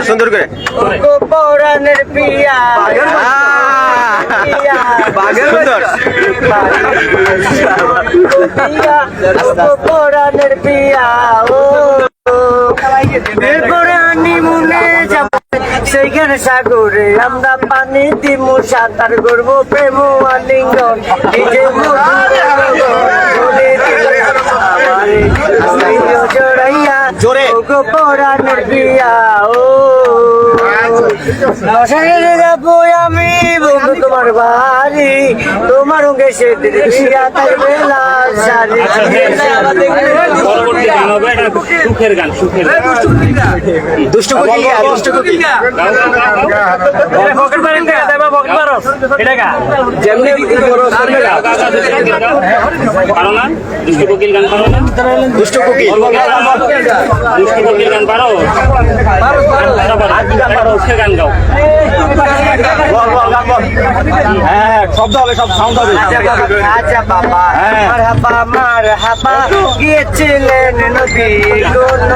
সুন্দর করে পরানের পিয়া সুন্দর পরানের পিয়া ও এরপরে আনি মনে যাব সেইখানে সাগরে আমরা পানি দিমু সাঁতার করবো প্রেম আলিঙ্গন নিজে জড়াইয়া জোরে পরানের পিয়া ও মশাইরে যাবো আমি বন্ধু তোমার বাড়ি তোমার গেছে দিয়া থাকবে লাল শাড়ি পরবর্তী গান হবে এটা সুখের গান সুখের গান দুষ্ট কোকিল দুষ্ট কোকিল পকেট মারেন দেখা দেবা পকেট মারো এটা গা যেমনি পারো না দুষ্ট কোকিল গান পারো না দুষ্ট কোকিল দুষ্ট কোকিল গান পারো সুখের গান গাও হ্যাঁ শব্দ হবে সব সাউন্ড হবে আচ্ছা বাবা মারহাবা মারহাবা গিয়েছিলেন নবী কোন